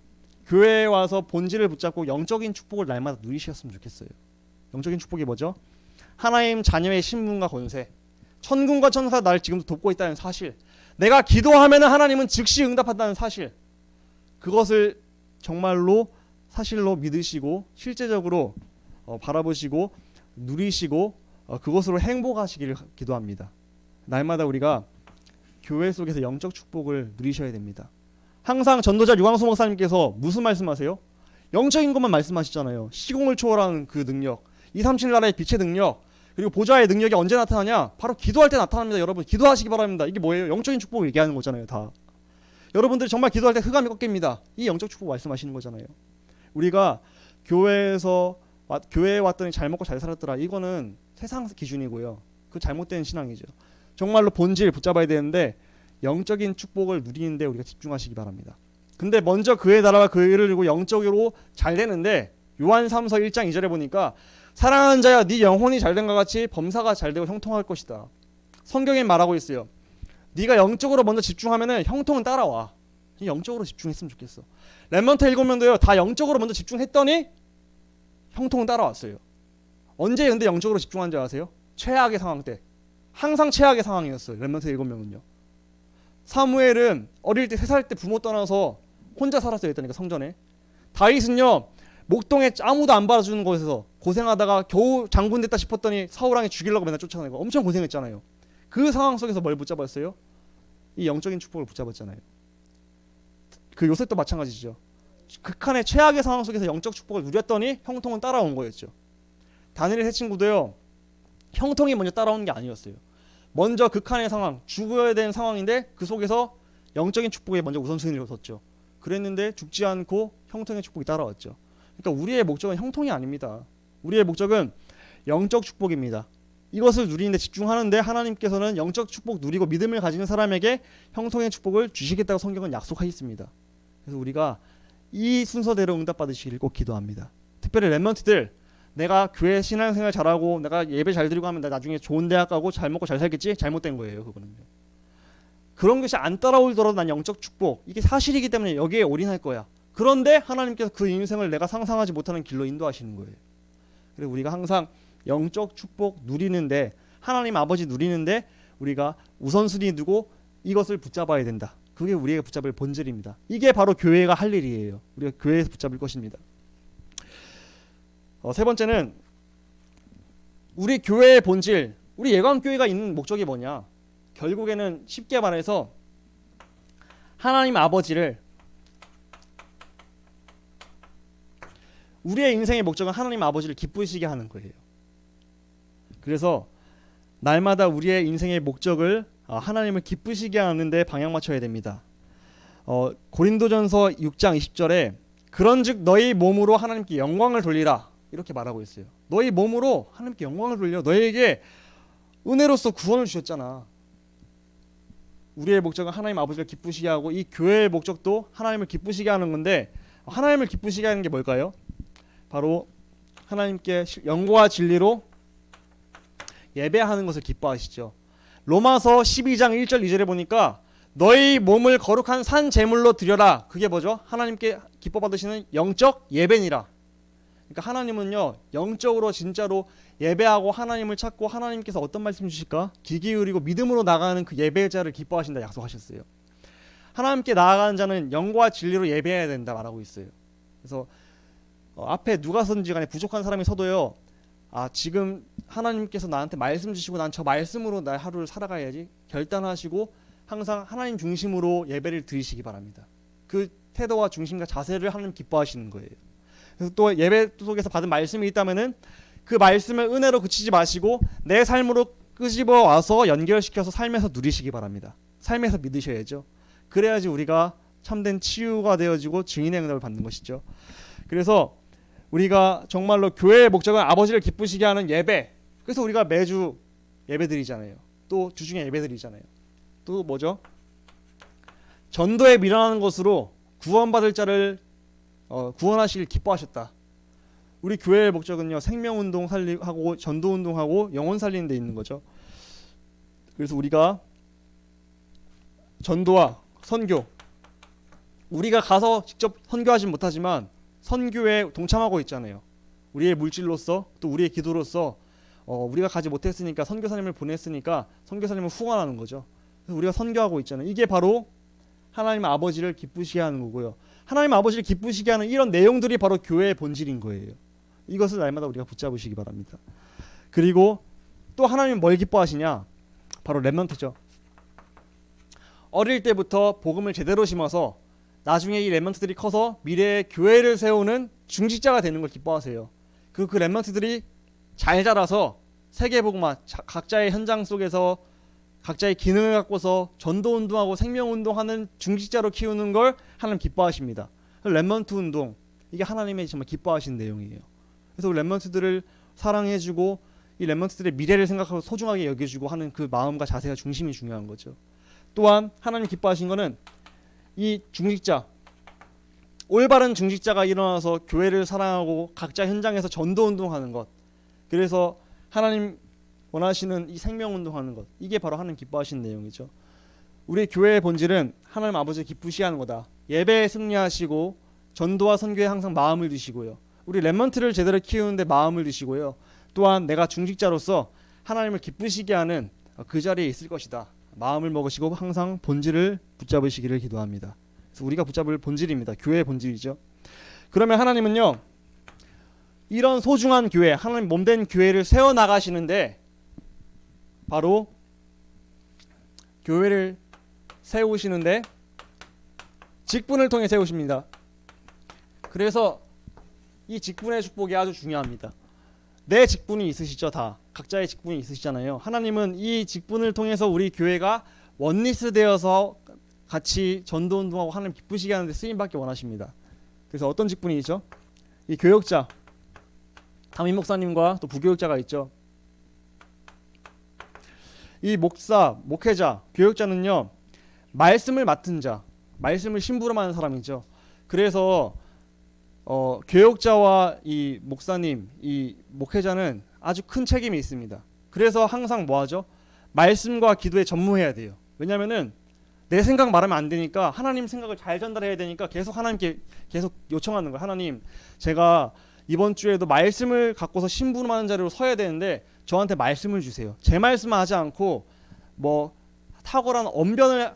교회에 와서 본질을 붙잡고 영적인 축복을 날마다 누리셨으면 좋겠어요. 영적인 축복이 뭐죠? 하나님 자녀의 신분과 권세, 천군과 천사가 나를 지금도 돕고 있다는 사실, 내가 기도하면 하나님은 즉시 응답한다는 사실, 그것을 정말로 사실로 믿으시고 실제적으로 바라보시고 누리시고 그것으로 행복하시기를 기도합니다. 날마다 우리가 교회 속에서 영적 축복을 누리셔야 됩니다. 항상 전도자 유광수 목사님께서 무슨 말씀하세요? 영적인 것만 말씀하시잖아요. 시공을 초월하는 그 능력, 237 나라의 빛의 능력, 그리고 보좌의 능력이 언제 나타나냐? 바로 기도할 때 나타납니다. 여러분 기도하시기 바랍니다. 이게 뭐예요? 영적인 축복을 얘기하는 거잖아요. 다 여러분들이 정말 기도할 때 흑암이 꺾입니다. 이 영적 축복 말씀하시는 거잖아요. 우리가 교회에 왔더니 잘 먹고 잘 살았더라, 이거는 세상 기준이고요. 그 잘못된 신앙이죠. 정말로 본질 붙잡아야 되는데 영적인 축복을 누리는데 우리가 집중하시기 바랍니다. 근데 먼저 그의 나라와 그의 의를 이루고 영적으로 잘 되는데 요한 3서 1장 2절에 보니까 사랑하는 자야 네 영혼이 잘된 것 같이 범사가 잘되고 형통할 것이다. 성경에 말하고 있어요. 네가 영적으로 먼저 집중하면은 형통은 따라와. 영적으로 집중했으면 좋겠어. 렘넌트 7명도요. 다 영적으로 먼저 집중했더니 형통은 따라왔어요. 언제 근데 영적으로 집중한 줄 아세요? 최악의 상황 때. 항상 최악의 상황이었어요. 렘넌트 7명은요. 사무엘은 어릴 때 3살 때 부모 떠나서 혼자 살았어야 했다니까 성전에. 다윗은요. 목동에 아무도 안 받아주는 곳에서 고생하다가 겨우 장군 됐다 싶었더니 사울왕이 죽이려고 맨날 쫓아내고 엄청 고생했잖아요. 그 상황 속에서 뭘 붙잡았어요? 이 영적인 축복을 붙잡았잖아요. 그 요셉도 마찬가지죠. 극한의 최악의 상황 속에서 영적 축복을 누렸더니 형통은 따라온 거였죠. 다니엘 세 친구도요. 형통이 먼저 따라오는 게 아니었어요. 먼저 극한의 상황, 죽어야 되는 상황인데 그 속에서 영적인 축복에 먼저 우선순위를 뒀죠. 그랬는데 죽지 않고 형통의 축복이 따라왔죠. 그러니까 우리의 목적은 형통이 아닙니다. 우리의 목적은 영적 축복입니다. 이것을 누리는데 집중하는데 하나님께서는 영적 축복 누리고 믿음을 가지는 사람에게 형통의 축복을 주시겠다고 성경은 약속하였습니다. 그래서 우리가 이 순서대로 응답받으시기를 꼭 기도합니다. 특별히 렘넌트들, 내가 교회 신앙생활 잘하고 내가 예배 잘 드리고 하면 나 나중에 좋은 대학 가고 잘 먹고 잘 살겠지? 잘못된 거예요. 그거는요. 그런 것이 안 따라오더라도 난 영적 축복, 이게 사실이기 때문에 여기에 올인할 거야. 그런데 하나님께서 그 인생을 내가 상상하지 못하는 길로 인도하시는 거예요. 그래서 우리가 항상 영적 축복 누리는데, 하나님 아버지 누리는데 우리가 우선순위 두고 이것을 붙잡아야 된다. 그게 우리가 붙잡을 본질입니다. 이게 바로 교회가 할 일이에요. 우리가 교회에서 붙잡을 것입니다. 세 번째는 우리 교회의 본질, 우리 예광교회가 있는 목적이 뭐냐? 결국에는 쉽게 말해서 하나님 아버지를, 우리의 인생의 목적은 하나님 아버지를 기쁘시게 하는 거예요. 그래서 날마다 우리의 인생의 목적을 하나님을 기쁘시게 하는 데 방향 맞춰야 됩니다. 고린도전서 6장 20절에 그런즉 너희 몸으로 하나님께 영광을 돌리라 이렇게 말하고 있어요. 너희 몸으로 하나님께 영광을 돌려. 너희에게 은혜로서 구원을 주셨잖아. 우리의 목적은 하나님 아버지를 기쁘시게 하고 이 교회의 목적도 하나님을 기쁘시게 하는 건데, 하나님을 기쁘시게 하는 게 뭘까요? 바로 하나님께 영과 진리로 예배하는 것을 기뻐하시죠. 로마서 12장 1절 2절에 보니까 너희 몸을 거룩한 산 제물로 드려라. 그게 뭐죠? 하나님께 기뻐 받으시는 영적 예배니라. 그러니까 하나님은요, 영적으로 진짜로 예배하고 하나님을 찾고 하나님께서 어떤 말씀 주실까? 귀 기울이고 믿음으로 나가는 그 예배자를 기뻐하신다 약속하셨어요. 하나님께 나아가는 자는 영과 진리로 예배해야 된다 말하고 있어요. 그래서 앞에 누가 서든지 간에 부족한 사람이 서도요, 지금 하나님께서 나한테 말씀 주시고 난 저 말씀으로 나의 하루를 살아가야지 결단하시고 항상 하나님 중심으로 예배를 드리시기 바랍니다. 그 태도와 중심과 자세를 하나님 기뻐하시는 거예요. 그래서 또 예배 속에서 받은 말씀이 있다면은 그 말씀을 은혜로 그치지 마시고 내 삶으로 끄집어 와서 연결시켜서 삶에서 누리시기 바랍니다. 삶에서 믿으셔야죠. 그래야지 우리가 참된 치유가 되어지고 증인의 응답을 받는 것이죠. 그래서 우리가 정말로 교회의 목적은 아버지를 기쁘시게 하는 예배. 그래서 우리가 매주 예배드리잖아요. 또 주중에 예배드리잖아요. 또 뭐죠? 전도에 밀어나는 것으로 구원받을 자를 구원하시길 기뻐하셨다. 우리 교회의 목적은요, 생명운동 하고 전도운동하고 영혼 살리는 데 있는 거죠. 그래서 우리가 전도와 선교, 우리가 가서 직접 선교하진 못하지만 선교에 동참하고 있잖아요. 우리의 물질로서 또 우리의 기도로서 우리가 가지 못했으니까 선교사님을 보냈으니까 선교사님을 후원하는 거죠. 그래서 우리가 선교하고 있잖아요. 이게 바로 하나님 아버지를 기쁘시게 하는 거고요. 하나님 아버지를 기쁘시게 하는 이런 내용들이 바로 교회의 본질인 거예요. 이것을 날마다 우리가 붙잡으시기 바랍니다. 그리고 또 하나님은 뭘 기뻐하시냐? 바로 렘넌트죠. 어릴 때부터 복음을 제대로 심어서 나중에 이 렘넌트들이 커서 미래의 교회를 세우는 중직자가 되는 걸 기뻐하세요. 그 렘넌트들이 잘 자라서 세계복음화, 각자의 현장 속에서 각자의 기능을 갖고서 전도운동하고 생명운동하는 중직자로 키우는 걸 하나님 기뻐하십니다. 렘넌트 운동, 이게 하나님의 정말 기뻐하시는 내용이에요. 그래서 렘넌트들을 사랑해주고 이 렘넌트들의 미래를 생각하고 소중하게 여겨주고 하는 그 마음과 자세가 중심이 중요한 거죠. 또한 하나님 기뻐하신 거는 이 중직자, 올바른 중직자가 일어나서 교회를 사랑하고 각자 현장에서 전도 운동하는 것. 그래서 하나님 원하시는 이 생명 운동하는 것. 이게 바로 하나님 기뻐하시는 내용이죠. 우리 교회의 본질은 하나님 아버지 기쁘시하는 거다. 예배에 승리하시고 전도와 선교에 항상 마음을 두시고요. 우리 렘넌트를 제대로 키우는데 마음을 두시고요. 또한 내가 중직자로서 하나님을 기쁘시게 하는 그 자리에 있을 것이다. 마음을 먹으시고 항상 본질을 붙잡으시기를 기도합니다. 그래서 우리가 붙잡을 본질입니다. 교회의 본질이죠. 그러면 하나님은요, 이런 소중한 교회, 하나님 몸된 교회를 세워나가시는데 바로 교회를 세우시는데 직분을 통해 세우십니다. 그래서 이 직분의 축복이 아주 중요합니다. 내 직분이 있으시죠. 다 각자의 직분이 있으시잖아요. 하나님은 이 직분을 통해서 우리 교회가 원리스 되어서 같이 전도 운동하고 하나님 기쁘시게 하는데 쓰임받기 원하십니다. 그래서 어떤 직분이 있죠? 이 교역자, 담임 목사님과 또 부교역자가 있죠. 이 목사, 목회자, 교역자는요, 말씀을 맡은 자, 말씀을 심부름하는 사람이죠. 그래서 교역자와 이 목사님, 이 목회자는 아주 큰 책임이 있습니다. 그래서 항상 뭐하죠? 말씀과 기도에 전무해야 돼요. 왜냐하면은 내 생각 말하면 안 되니까 하나님 생각을 잘 전달해야 되니까 계속 하나님께 계속 요청하는 거예요. 하나님, 제가 이번 주에도 말씀을 갖고서 심부름하는 자리로 서야 되는데 저한테 말씀을 주세요. 제 말씀만 하지 않고 뭐 탁월한 언변을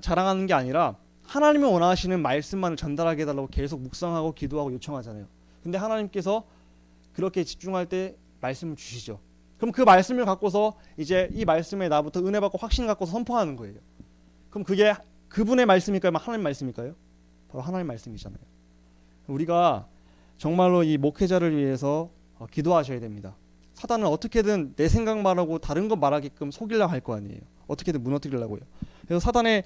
자랑하는 게 아니라 하나님이 원하시는 말씀만을 전달하게 해달라고 계속 묵상하고 기도하고 요청하잖아요. 근데 하나님께서 그렇게 집중할 때 말씀을 주시죠. 그럼 그 말씀을 갖고서 이제 이 말씀에 나부터 은혜 받고 확신 갖고서 선포하는 거예요. 그럼 그게 그분의 말씀일까요? 하나님 말씀일까요? 바로 하나님 말씀이잖아요. 우리가 정말로 이 목회자를 위해서 기도하셔야 됩니다. 사단은 어떻게든 내 생각 말하고 다른 거 말하게끔 속이려고 할 거 아니에요. 어떻게든 무너뜨리려고요. 그래서 사단의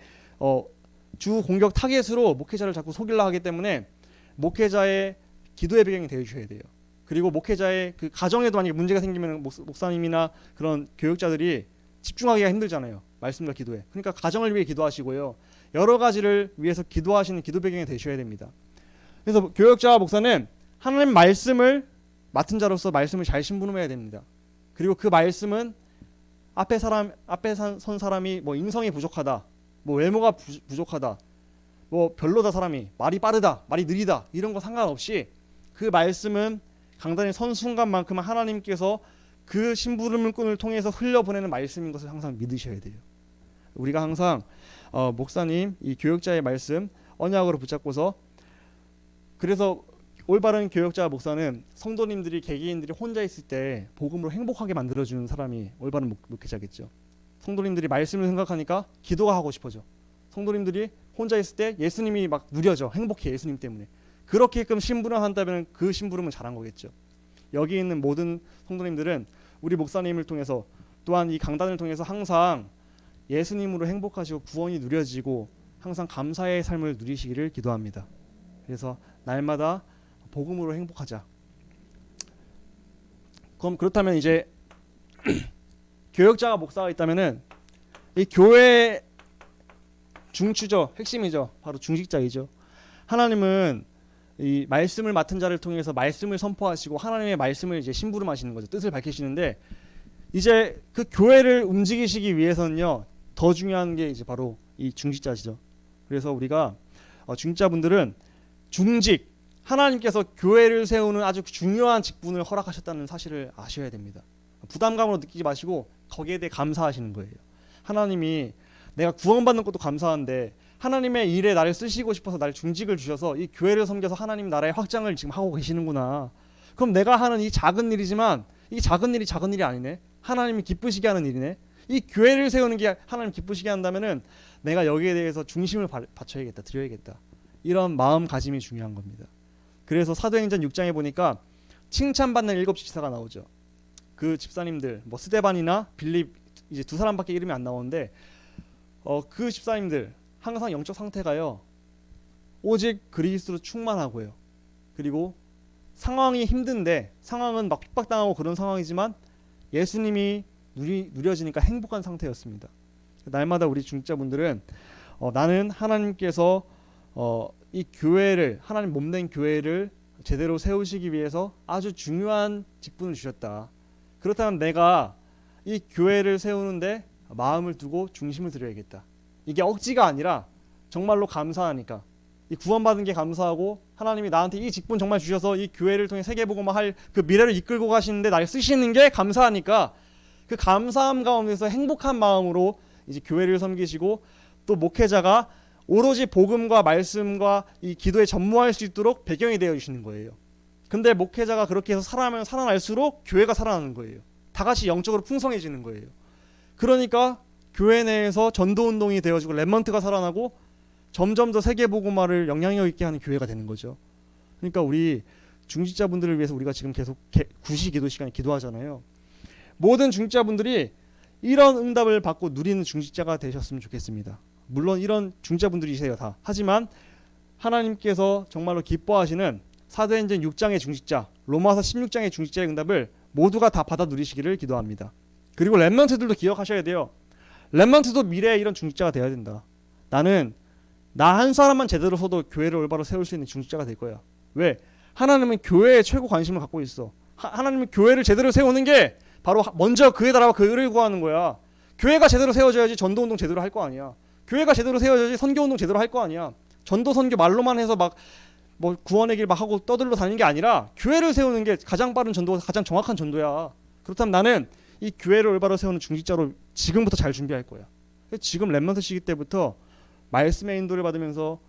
주 공격 타겟으로 목회자를 자꾸 속이려고 하기 때문에 목회자의 기도의 배경이 되어주셔야 돼요. 그리고 목회자의 그 가정에도 만약에 문제가 생기면 목사님이나 그런 교육자들이 집중하기가 힘들잖아요. 말씀과 기도에. 그러니까 가정을 위해 기도하시고요. 여러 가지를 위해서 기도하시는 기도 배경이 되셔야 됩니다. 그래서 교육자와 목사는 하나님 말씀을 맡은 자로서 말씀을 잘 심부름해야 됩니다. 그리고 그 말씀은 앞에 선 사람이 뭐 인성이 부족하다, 뭐 외모가 부족하다, 뭐 별로다 사람이, 말이 빠르다, 말이 느리다 이런 거 상관없이 그 말씀은 강단에 선 순간만큼 하나님께서 그 심부름꾼을 통해서 흘려보내는 말씀인 것을 항상 믿으셔야 돼요. 우리가 항상 목사님, 이 교역자의 말씀 언약으로 붙잡고서, 그래서 올바른 교역자 목사는 성도님들이 개개인들이 혼자 있을 때 복음으로 행복하게 만들어주는 사람이 올바른 목회자겠죠. 성도님들이 말씀을 생각하니까 기도가 하고 싶어져. 성도님들이 혼자 있을 때 예수님이 막 누려져. 행복해, 예수님 때문에. 그렇게끔 심부름한다면 그 심부름은 잘한 거겠죠. 여기 있는 모든 성도님들은 우리 목사님을 통해서 또한 이 강단을 통해서 항상 예수님으로 행복하시고 구원이 누려지고 항상 감사의 삶을 누리시기를 기도합니다. 그래서 날마다 복음으로 행복하자. 그럼 그렇다면 이제 교역자가 목사가 있다면은 이 교회 중추죠, 핵심이죠, 바로 중직자이죠. 하나님은 이 말씀을 맡은 자를 통해서 말씀을 선포하시고 하나님의 말씀을 이제 심부름하시는 거죠. 뜻을 밝히시는데 이제 그 교회를 움직이시기 위해서는요, 더 중요한 게 이제 바로 이 중직자시죠. 그래서 우리가 중직자분들은 중직, 하나님께서 교회를 세우는 아주 중요한 직분을 허락하셨다는 사실을 아셔야 됩니다. 부담감으로 느끼지 마시고 거기에 대해 감사하시는 거예요. 하나님이 내가 구원받는 것도 감사한데 하나님의 일에 나를 쓰시고 싶어서 나를 중직을 주셔서 이 교회를 섬겨서 하나님 나라의 확장을 지금 하고 계시는구나. 그럼 내가 하는 이 작은 일이지만 이 작은 일이 아니네. 하나님이 기쁘시게 하는 일이네. 이 교회를 세우는 게 하나님 기쁘시게 한다면은 내가 여기에 대해서 중심을 바쳐야겠다, 드려야겠다. 이런 마음가짐이 중요한 겁니다. 그래서 사도행전 6장에 보니까 칭찬받는 7 지사가 나오죠. 그 집사님들, 뭐 스데반이나 빌립, 이제 두 사람밖에 이름이 안 나오는데 그 집사님들 항상 영적 상태가요, 오직 그리스도로 충만하고요. 그리고 상황이 힘든데, 상황은 막 핍박당하고 그런 상황이지만 예수님이 누려지니까 행복한 상태였습니다. 날마다 우리 중직자분들은 나는 하나님께서 이 교회를 하나님 몸된 교회를 제대로 세우시기 위해서 아주 중요한 직분을 주셨다. 그렇다면 내가 이 교회를 세우는데 마음을 두고 중심을 들여야겠다. 이게 억지가 아니라 정말로 감사하니까, 이 구원받은 게 감사하고 하나님이 나한테 이 직분 정말 주셔서 이 교회를 통해 세계복음화 할 그 미래를 이끌고 가시는데 나를 쓰시는 게 감사하니까 그 감사함 가운데서 행복한 마음으로 이제 교회를 섬기시고, 또 목회자가 오로지 복음과 말씀과 이 기도에 전무할 수 있도록 배경이 되어 주시는 거예요. 근데 목회자가 그렇게 해서 살아나면 살아날수록 교회가 살아나는 거예요. 다 같이 영적으로 풍성해지는 거예요. 그러니까 교회 내에서 전도운동이 되어지고 렘넌트가 살아나고 점점 더 세계복음화를 영향력 있게 하는 교회가 되는 거죠. 그러니까 우리 중직자분들을 위해서 우리가 지금 계속 구시 기도 시간에 기도하잖아요. 모든 중직자분들이 이런 응답을 받고 누리는 중직자가 되셨으면 좋겠습니다. 물론 이런 중직자분들이세요 다. 하지만 하나님께서 정말로 기뻐하시는 사도행전 6장의 중직자, 로마서 16장의 중직자의 응답을 모두가 다 받아 누리시기를 기도합니다. 그리고 렘넌트들도 기억하셔야 돼요. 렘넌트도 미래에 이런 중직자가 되어야 된다. 나는 나 한 사람만 제대로 서도 교회를 올바로 세울 수 있는 중직자가 될 거야. 왜? 하나님은 교회에 최고 관심을 갖고 있어. 하나님은 교회를 제대로 세우는 게 바로 먼저 그의 나라와 그 의를 구하는 거야. 교회가 제대로 세워져야지 전도운동 제대로 할 거 아니야. 교회가 제대로 세워져야지 선교운동 제대로 할 거 아니야. 전도 선교 말로만 해서 막 뭐 구원의 길 막 하고 떠들러 다니는 게 아니라 교회를 세우는 게 가장 빠른 전도가 가장 정확한 전도야. 그렇다면 나는 이 교회를 올바로 세우는 중직자로 지금부터 잘 준비할 거야. 지금 렘넌트 시기 때부터 말씀의 인도를 받으면서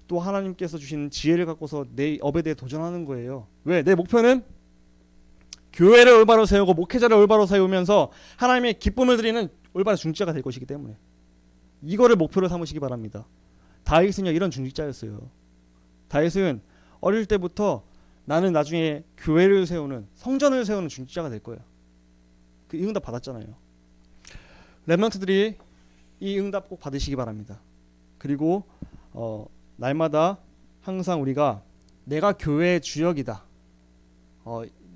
또 하나님께서 주신 지혜를 갖고서 내 업에 대해 도전하는 거예요. 왜? 내 목표는 교회를 올바로 세우고 목회자를 올바로 세우면서 하나님의 기쁨을 드리는 올바른 중직자가 될 것이기 때문에 이거를 목표로 삼으시기 바랍니다. 다윗은요 이런 중직자였어요. 다윗은 어릴 때부터 나는 나중에 교회를 세우는, 성전을 세우는 중직자가 될 거야. 그 응답 받았잖아요. 렘넌트들이 이 응답 꼭 받으시기 바랍니다. 그리고 날마다 항상 우리가 내가 교회의 주역이다.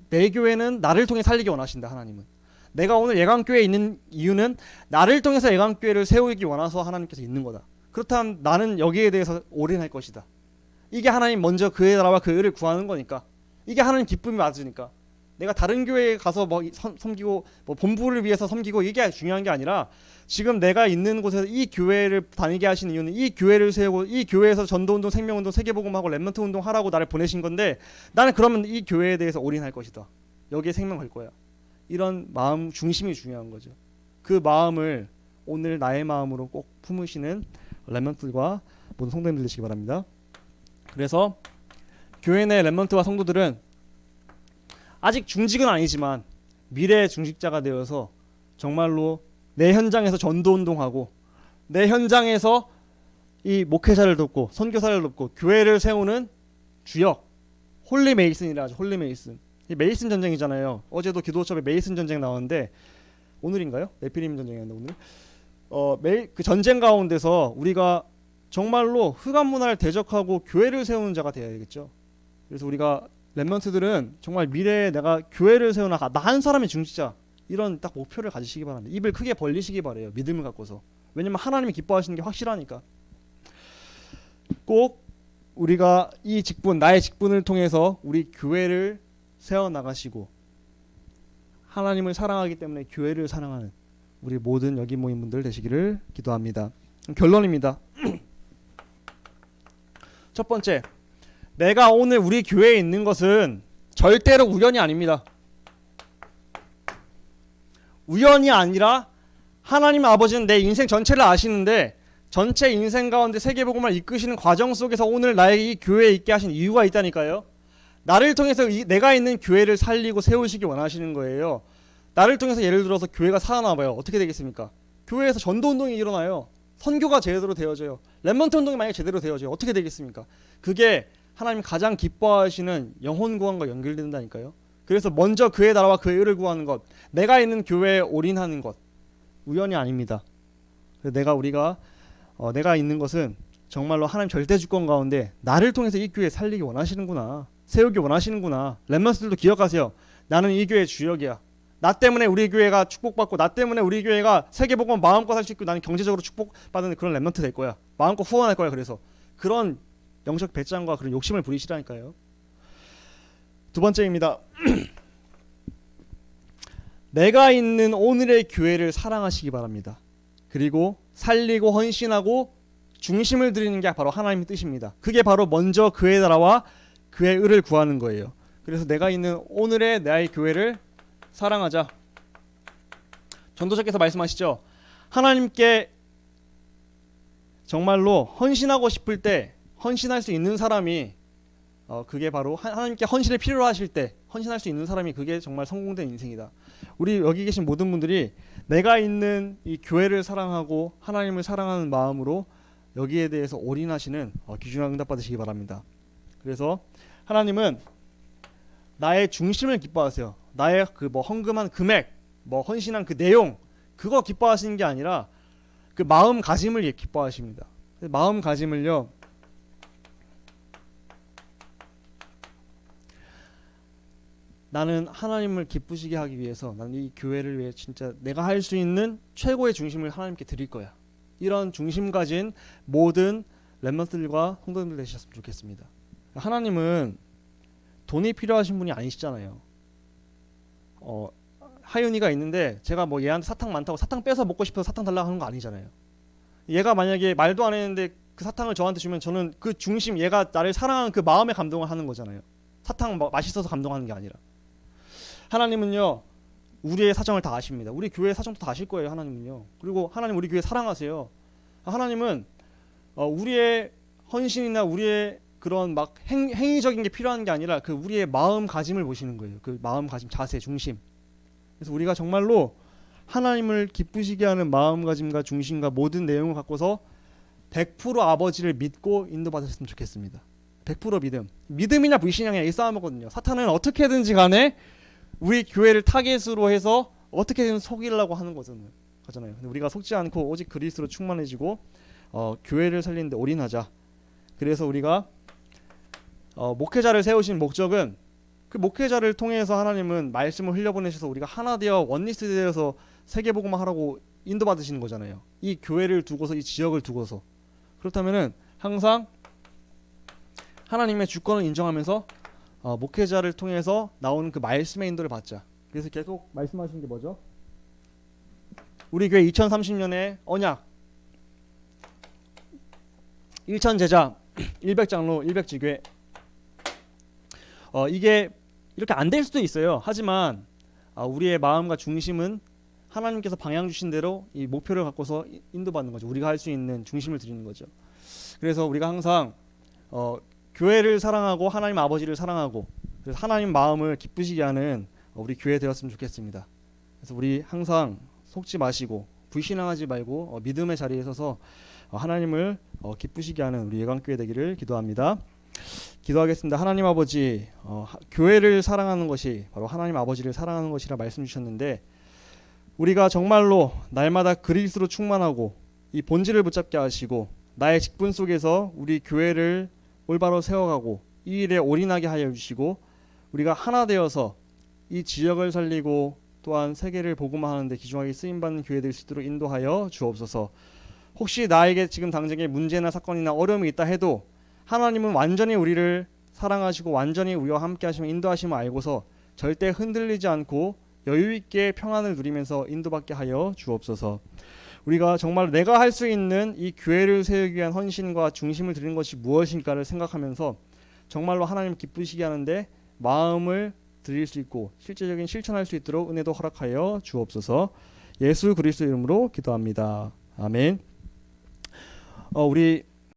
내 교회는 나를 통해 살리기 원하신다. 하나님은 내가 오늘 예강교회에 있는 이유는 나를 통해서 예강교회를 세우기 원해서 하나님께서 있는 거다. 그렇다면 나는 여기에 대해서 올인할 것이다. 이게 하나님 먼저 그의 나라와 그 의를 구하는 거니까, 이게 하나님 기쁨이 맞으니까 내가 다른 교회에 가서 뭐 섬기고 뭐 본부를 위해서 섬기고 이게 중요한 게 아니라 지금 내가 있는 곳에서 이 교회를 다니게 하신 이유는 이 교회를 세우고 이 교회에서 전도운동, 생명운동, 세계복음하고 렘넌트 운동 하라고 나를 보내신 건데 나는 그러면 이 교회에 대해서 올인할 것이다. 여기에 생명 걸 거야. 이런 마음 중심이 중요한 거죠. 그 마음을 오늘 나의 마음으로 꼭 품으시는 렘넌트들과 모든 성도님들 되시기 바랍니다. 그래서 교회 내 렘넌트와 성도들은 아직 중직은 아니지만 미래의 중직자가 되어서 정말로 내 현장에서 전도운동하고 내 현장에서 이 목회자를 돕고 선교사를 돕고 교회를 세우는 주역, 홀리 메이슨이라 하죠. 홀리 메이슨. 이 메이슨 전쟁이잖아요. 어제도 기도처에 메이슨 전쟁 나왔는데 오늘인가요? 네피림 전쟁이었는데 오늘. 그 전쟁 가운데서 우리가 정말로 흑암 문화를 대적하고 교회를 세우는 자가 되어야겠죠. 그래서 우리가 렘넌트들은 정말 미래에 내가 교회를 세우나 나 한 사람의 중직자 이런 딱 목표를 가지시기 바랍니다. 입을 크게 벌리시기 바래요. 믿음을 갖고서. 왜냐면 하나님이 기뻐하시는 게 확실하니까. 꼭 우리가 이 직분, 나의 직분을 통해서 우리 교회를 세워나가시고 하나님을 사랑하기 때문에 교회를 사랑하는 우리 모든 여기 모인 분들 되시기를 기도합니다. 결론입니다. 첫 번째, 내가 오늘 우리 교회에 있는 것은 절대로 우연이 아닙니다. 우연이 아니라 하나님 아버지는 내 인생 전체를 아시는데 전체 인생 가운데 세계복음을 이끄시는 과정 속에서 오늘 나에게 이 교회에 있게 하신 이유가 있다니까요. 나를 통해서 내가 있는 교회를 살리고 세우시기 원하시는 거예요. 나를 통해서 예를 들어서 교회가 살아나봐요. 어떻게 되겠습니까? 교회에서 전도운동이 일어나요. 선교가 제대로 되어져요. 렘넌트 운동이 만약에 제대로 되어져요. 어떻게 되겠습니까? 그게 하나님 가장 기뻐하시는 영혼 구원과 연결된다니까요. 그래서 먼저 그의 나라와 그의 의를 구하는 것, 내가 있는 교회에 올인하는 것, 우연이 아닙니다. 내가 있는 것은 정말로 하나님 절대 주권 가운데 나를 통해서 이 교회 살리기 원하시는구나, 세우기 원하시는구나. 렘넌트들도 기억하세요. 나는 이 교회의 주역이야. 나 때문에 우리 교회가 축복받고 나 때문에 우리 교회가 세계복음 마음껏 할 수 있고 나는 경제적으로 축복받는 그런 렘넌트 될 거야. 마음껏 후원할 거야. 그래서 그런 영적 배짱과 그런 욕심을 부리시라니까요. 두 번째입니다. 내가 있는 오늘의 교회를 사랑하시기 바랍니다. 그리고 살리고 헌신하고 중심을 드리는 게 바로 하나님의 뜻입니다. 그게 바로 먼저 그의 나라와 그의 의를 구하는 거예요. 그래서 내가 있는 오늘의 나의 교회를 사랑하자. 전도자께서 말씀하시죠. 하나님께 정말로 헌신하고 싶을 때 헌신할 수 있는 사람이 그게 바로 하나님께 헌신을 필요로 하실 때 헌신할 수 있는 사람이 그게 정말 성공된 인생이다. 우리 여기 계신 모든 분들이 내가 있는 이 교회를 사랑하고 하나님을 사랑하는 마음으로 여기에 대해서 올인하시는 귀중한 응답 받으시기 바랍니다. 그래서 하나님은 나의 중심을 기뻐하세요. 나의 그 뭐 헌금한 금액, 뭐 헌신한 그 내용, 그거 기뻐하시는 게 아니라 그 마음가짐을 기뻐하십니다. 마음가짐을요, 나는 하나님을 기쁘시게 하기 위해서 나는 이 교회를 위해 진짜 내가 할 수 있는 최고의 중심을 하나님께 드릴 거야. 이런 중심 가진 모든 렘넌트들과 성도님들 되셨으면 좋겠습니다. 하나님은 돈이 필요하신 분이 아니시잖아요. 하윤이가 있는데 제가 뭐 얘한테 사탕 많다고 사탕 빼서 먹고 싶어서 사탕 달라고 하는 거 아니잖아요. 얘가 만약에 말도 안 했는데 그 사탕을 저한테 주면 저는 그 중심, 얘가 나를 사랑하는 그 마음에 감동을 하는 거잖아요. 사탕 맛있어서 감동하는 게 아니라. 하나님은요, 우리의 사정을 다 아십니다. 우리 교회의 사정도 다 아실 거예요. 하나님은요. 그리고 하나님 우리 교회 사랑하세요. 하나님은 우리의 헌신이나 우리의 그런 막 행위적인 게 필요한 게 아니라 그 우리의 마음가짐을 보시는 거예요. 그 마음가짐, 자세, 중심. 그래서 우리가 정말로 하나님을 기쁘시게 하는 마음가짐과 중심과 모든 내용을 갖고서 100% 아버지를 믿고 인도받으셨으면 좋겠습니다. 100% 믿음. 믿음이냐 불신이냐 이 싸움이거든요. 사탄은 어떻게든지 간에 우리 교회를 타겟으로 해서 어떻게든 속이려고 하는 거잖아요. 근데 우리가 속지 않고 오직 그리스도로 충만해지고 교회를 살리는 데 올인하자. 그래서 우리가 목회자를 세우신 목적은 그 목회자를 통해서 하나님은 말씀을 흘려보내셔서 우리가 하나 되어 원리스 되어서 세계복음화 하라고 인도받으시는 거잖아요. 이 교회를 두고서, 이 지역을 두고서. 그렇다면은 항상 하나님의 주권을 인정하면서 목회자를 통해서 나오는 그 말씀의 인도를 받자. 그래서 계속 말씀하신 게 뭐죠? 우리 교회 2030년의 언약, 1000제자, 100장로, 100지교회. 이게 이렇게 안 될 수도 있어요. 하지만 우리의 마음과 중심은 하나님께서 방향 주신 대로 이 목표를 갖고서 인도받는 거죠. 우리가 할 수 있는 중심을 드리는 거죠. 그래서 우리가 항상 교회를 사랑하고 하나님 아버지를 사랑하고 그래서 하나님 마음을 기쁘시게 하는 우리 교회 되었으면 좋겠습니다. 그래서 우리 항상 속지 마시고 불신앙하지 말고 믿음의 자리에 서서 하나님을 기쁘시게 하는 우리 예강교회 되기를 기도합니다. 기도하겠습니다. 하나님 아버지, 교회를 사랑하는 것이 바로 하나님 아버지를 사랑하는 것이라 말씀 주셨는데 우리가 정말로 날마다 그리스도로 충만하고 이 본질을 붙잡게 하시고 나의 직분 속에서 우리 교회를 올바로 세워가고 이 일에 올인하게 하여 주시고 우리가 하나 되어서 이 지역을 살리고 또한 세계를 복음화하는 데 귀중하게 쓰임받는 교회 될 수 있도록 인도하여 주옵소서. 혹시 나에게 지금 당장에 문제나 사건이나 어려움이 있다 해도 하나님은 완전히 우리를 사랑하시고 완전히 우리와 함께 하시며 인도하심을 알고서 절대 흔들리지 않고 여유있게 평안을 누리면서 인도받게 하여 주옵소서. 우리가 정말 내가 할 수 있는 이 교회를 세우기 위한 헌신과 중심을 드리는 것이 무엇인가를 생각하면서 정말로 하나님 기쁘시게 하는데 마음을 드릴 수 있고 실제적인 실천할 수 있도록 은혜도 허락하여 주옵소서. 예수 그리스도 이름으로 기도합니다. 아멘. 우리